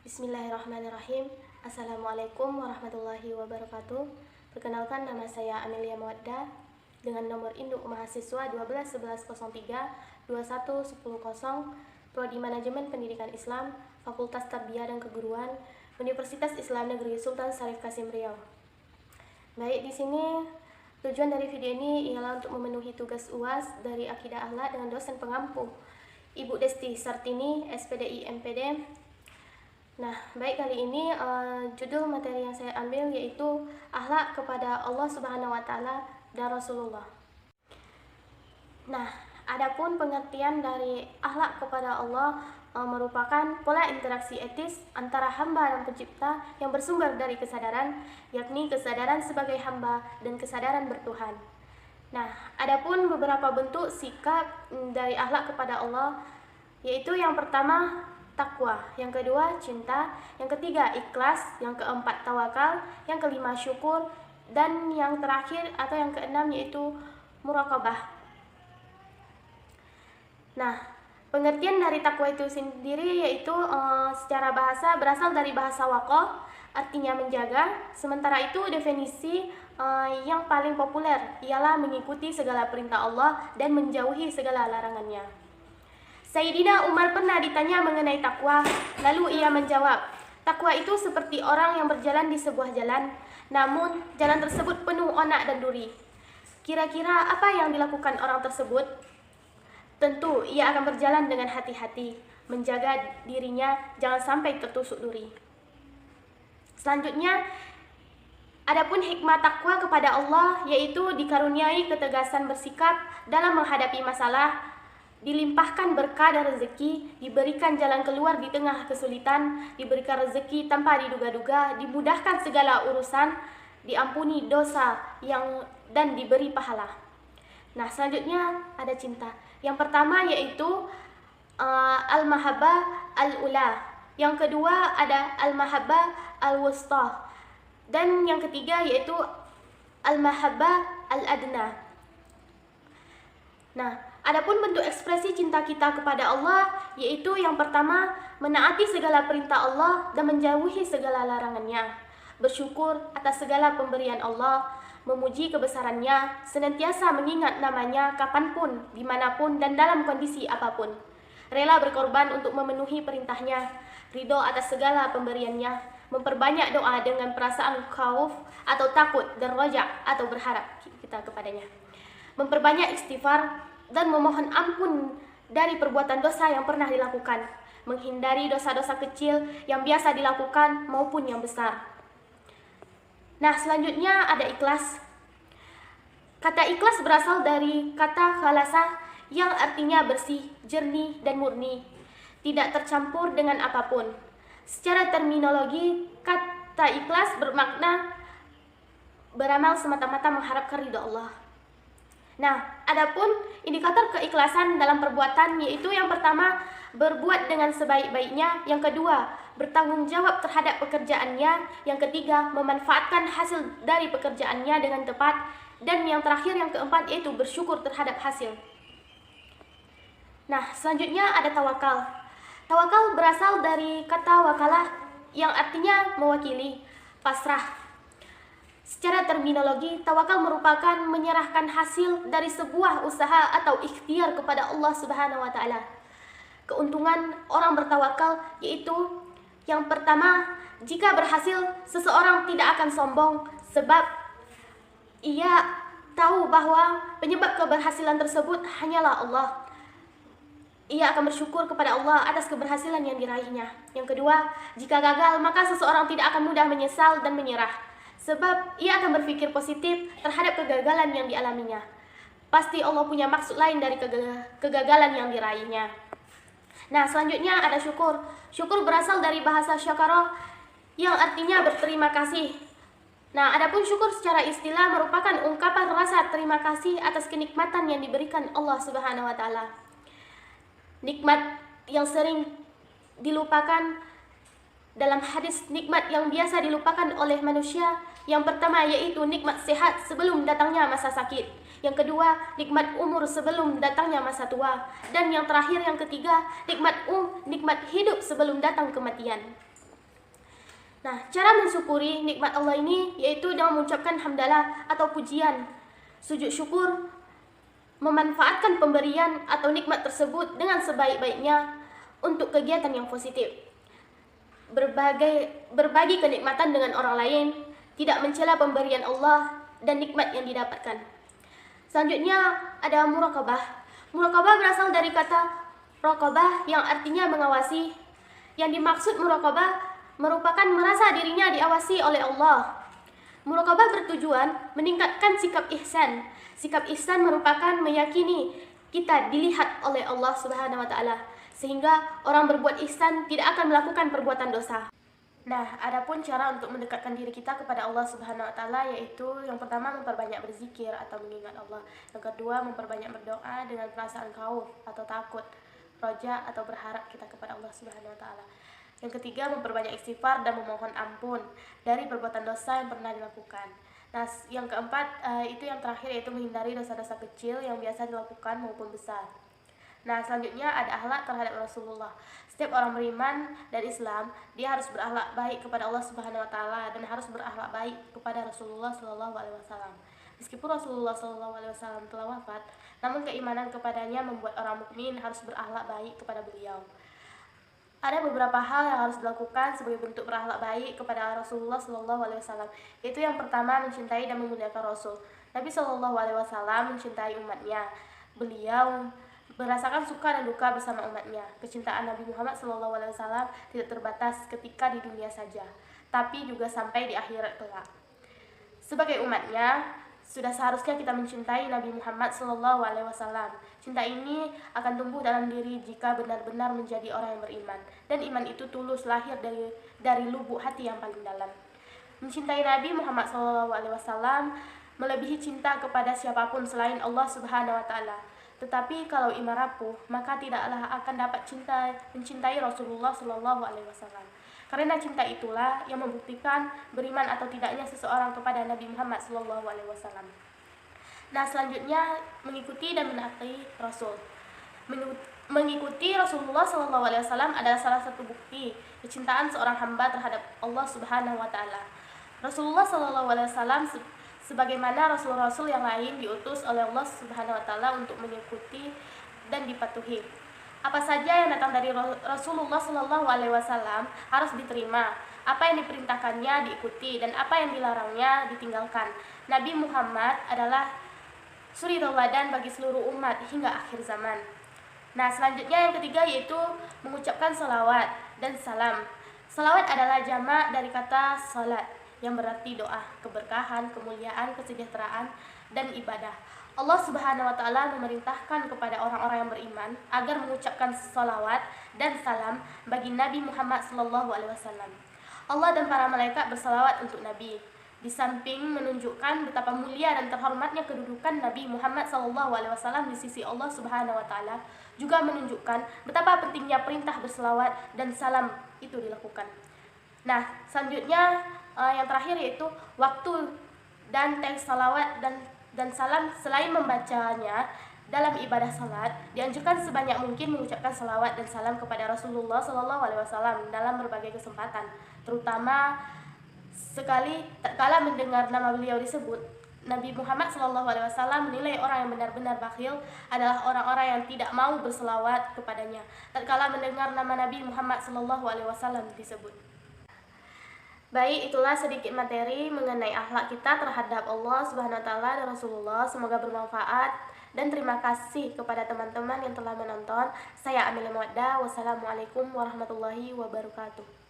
Bismillahirrahmanirrahim. Assalamualaikum warahmatullahi wabarakatuh. Perkenalkan, nama saya Amelia Mawaddah dengan nomor induk mahasiswa 121103 Prodi Manajemen Pendidikan Islam, Fakultas Tarbiyah dan Keguruan, Universitas Islam Negeri Sultan Syarif Kasim Riau. Baik, di sini tujuan dari video ini ialah untuk memenuhi tugas UAS dari Akidah Akhlak dengan dosen pengampu Ibu Desti Sartini, SPDI MPD. Nah, baik, kali ini judul materi yang saya ambil yaitu akhlak kepada Allah Subhanahu wa taala dan Rasulullah. Nah, adapun pengertian dari akhlak kepada Allah merupakan pola interaksi etis antara hamba dan pencipta yang bersumber dari kesadaran, yakni kesadaran sebagai hamba dan kesadaran bertuhan. Nah, adapun beberapa bentuk sikap dari akhlak kepada Allah, yaitu yang pertama takwa, yang kedua cinta, yang ketiga ikhlas, yang keempat tawakal, yang kelima syukur, dan yang terakhir atau yang keenam yaitu muraqabah. Nah, pengertian dari takwa itu sendiri yaitu secara bahasa berasal dari bahasa waqah, artinya menjaga. Sementara itu definisi yang paling populer ialah mengikuti segala perintah Allah dan menjauhi segala larangannya. Sayyidina Umar pernah ditanya mengenai takwa, lalu ia menjawab, takwa itu seperti orang yang berjalan di sebuah jalan, namun jalan tersebut penuh onak dan duri. Kira-kira apa yang dilakukan orang tersebut? Tentu ia akan berjalan dengan hati-hati, menjaga dirinya jangan sampai tertusuk duri. Selanjutnya, adapun hikmah takwa kepada Allah yaitu dikaruniai ketegasan bersikap dalam menghadapi masalah, dilimpahkan berkah dan rezeki, diberikan jalan keluar di tengah kesulitan, diberikan rezeki tanpa diduga-duga, dimudahkan segala urusan, diampuni dosa dan diberi pahala. Nah, selanjutnya ada cinta. Yang pertama yaitu al-mahabbah al-ula. Yang kedua ada al-mahabbah al-wusta. Dan yang ketiga yaitu al-mahabbah al-adna. Nah, adapun bentuk ekspresi cinta kita kepada Allah yaitu yang pertama menaati segala perintah Allah dan menjauhi segala larangannya, bersyukur atas segala pemberian Allah, memuji kebesarannya, senantiasa mengingat namanya kapanpun, dimanapun dan dalam kondisi apapun, rela berkorban untuk memenuhi perintahnya, ridho atas segala pemberiannya, memperbanyak doa dengan perasaan khauf atau takut dan roja atau berharap kita kepadanya, memperbanyak istighfar dan memohon ampun dari perbuatan dosa yang pernah dilakukan, menghindari dosa-dosa kecil yang biasa dilakukan maupun yang besar. Nah, selanjutnya ada ikhlas. Kata ikhlas berasal dari kata khalasa yang artinya bersih, jernih, dan murni, tidak tercampur dengan apapun. Secara terminologi, kata ikhlas bermakna beramal semata-mata mengharapkan ridha Allah. Nah, adapun indikator keikhlasan dalam perbuatan yaitu yang pertama berbuat dengan sebaik-baiknya, yang kedua bertanggung jawab terhadap pekerjaannya, yang ketiga memanfaatkan hasil dari pekerjaannya dengan tepat, dan yang terakhir yang keempat yaitu bersyukur terhadap hasil. Nah, selanjutnya ada tawakal. Tawakal berasal dari kata wakalah yang artinya mewakili, pasrah. Secara terminologi, tawakal merupakan menyerahkan hasil dari sebuah usaha atau ikhtiar kepada Allah Subhanahu wa taala. Keuntungan orang bertawakal yaitu yang pertama, jika berhasil, seseorang tidak akan sombong sebab ia tahu bahwa penyebab keberhasilan tersebut hanyalah Allah. Ia akan bersyukur kepada Allah atas keberhasilan yang diraihnya. Yang kedua, jika gagal, maka seseorang tidak akan mudah menyesal dan menyerah, sebab ia akan berpikir positif terhadap kegagalan yang dialaminya. Pasti Allah punya maksud lain dari kegagalan yang diraihnya. Nah, selanjutnya ada syukur. Syukur berasal dari bahasa syakara yang artinya berterima kasih. Nah, adapun syukur secara istilah merupakan ungkapan rasa terima kasih atas kenikmatan yang diberikan Allah Subhanahu wa taala. Nikmat yang sering dilupakan dalam hadis, nikmat yang biasa dilupakan oleh manusia, yang pertama yaitu nikmat sehat sebelum datangnya masa sakit, yang kedua nikmat umur sebelum datangnya masa tua, dan yang terakhir yang ketiga nikmat hidup sebelum datang kematian. Nah, cara mensyukuri nikmat Allah ini yaitu dengan mengucapkan hamdalah atau pujian, sujud syukur, memanfaatkan pemberian atau nikmat tersebut dengan sebaik-baiknya untuk kegiatan yang positif. Berbagi kenikmatan dengan orang lain, tidak mencela pemberian Allah dan nikmat yang didapatkan. Selanjutnya ada muraqabah. Muraqabah berasal dari kata raqabah yang artinya mengawasi. Yang dimaksud muraqabah merupakan merasa dirinya diawasi oleh Allah. Muraqabah bertujuan meningkatkan sikap ihsan. Sikap ihsan merupakan meyakini kita dilihat oleh Allah Subhanahu wa taala, sehingga orang berbuat ihsan tidak akan melakukan perbuatan dosa. Nah, adapun cara untuk mendekatkan diri kita kepada Allah Subhanahu wa taala yaitu yang pertama memperbanyak berzikir atau mengingat Allah. Yang kedua memperbanyak berdoa dengan perasaan khauf atau takut, roja atau berharap kita kepada Allah Subhanahu wa taala. Yang ketiga memperbanyak istighfar dan memohon ampun dari perbuatan dosa yang pernah dilakukan. Nah, yang keempat itu yang terakhir yaitu menghindari dosa-dosa kecil yang biasa dilakukan maupun besar. Nah, selanjutnya ada akhlak terhadap Rasulullah. Setiap orang beriman dan Islam, dia harus berakhlak baik kepada Allah Subhanahu wa taala dan harus berakhlak baik kepada Rasulullah sallallahu alaihi wasallam. Meskipun Rasulullah sallallahu alaihi wasallam telah wafat, namun keimanan kepadanya membuat orang mukmin harus berakhlak baik kepada beliau. Ada beberapa hal yang harus dilakukan sebagai bentuk berakhlak baik kepada Rasulullah sallallahu alaihi wasallam. Yaitu yang pertama mencintai dan memuliakan Rasul. Nabi sallallahu alaihi wasallam mencintai umatnya. Beliau merasakan suka dan duka bersama umatnya. Kecintaan Nabi Muhammad SAW tidak terbatas ketika di dunia saja, tapi juga sampai di akhirat kelak. Sebagai umatnya, sudah seharusnya kita mencintai Nabi Muhammad SAW. Cinta ini akan tumbuh dalam diri jika benar-benar menjadi orang yang beriman, dan iman itu tulus lahir dari lubuk hati yang paling dalam. Mencintai Nabi Muhammad SAW melebihi cinta kepada siapapun selain Allah Subhanahu wa taala. Tetapi kalau iman rapuh, maka tidaklah akan dapat mencintai Rasulullah Shallallahu Alaihi Wasallam. Karena cinta itulah yang membuktikan beriman atau tidaknya seseorang kepada Nabi Muhammad Shallallahu Alaihi Wasallam. Nah, selanjutnya mengikuti dan menaati Rasul. Mengikuti Rasulullah Shallallahu Alaihi Wasallam adalah salah satu bukti kecintaan seorang hamba terhadap Allah Subhanahu Wa Taala. Rasulullah Shallallahu Alaihi Wasallam sebagaimana rasul-rasul yang lain diutus oleh Allah Subhanahu wa taala untuk mengikuti dan dipatuhi. Apa saja yang datang dari Rasulullah Shallallahu alaihi wasallam harus diterima. Apa yang diperintahkannya diikuti dan apa yang dilarangnya ditinggalkan. Nabi Muhammad adalah suri tauladan bagi seluruh umat hingga akhir zaman. Nah, selanjutnya yang ketiga yaitu mengucapkan salawat dan salam. Salawat adalah jamak dari kata salat, yang berarti doa, keberkahan, kemuliaan, kesejahteraan, dan ibadah. Allah Subhanahu wa taala memerintahkan kepada orang-orang yang beriman agar mengucapkan salawat dan salam bagi Nabi Muhammad SAW. Allah dan para malaikat bersalawat untuk Nabi. Di samping menunjukkan betapa mulia dan terhormatnya kedudukan Nabi Muhammad SAW di sisi Allah Subhanahu wa taala, juga menunjukkan betapa pentingnya perintah bersalawat dan salam itu dilakukan. Nah, selanjutnya yang terakhir yaitu waktu dan teks salawat dan salam. Selain membacanya dalam ibadah salat, dianjurkan sebanyak mungkin mengucapkan salawat dan salam kepada Rasulullah SAW dalam berbagai kesempatan, terutama sekali tatkala mendengar nama beliau disebut. Nabi Muhammad SAW menilai orang yang benar-benar bakhil adalah orang-orang yang tidak mau berselawat kepadanya tatkala mendengar nama Nabi Muhammad SAW disebut. Baik, itulah sedikit materi mengenai akhlak kita terhadap Allah Subhanahu wa taala dan Rasulullah. Semoga bermanfaat dan terima kasih kepada teman-teman yang telah menonton. Saya Amelia Mawaddah. Wassalamualaikum warahmatullahi wabarakatuh.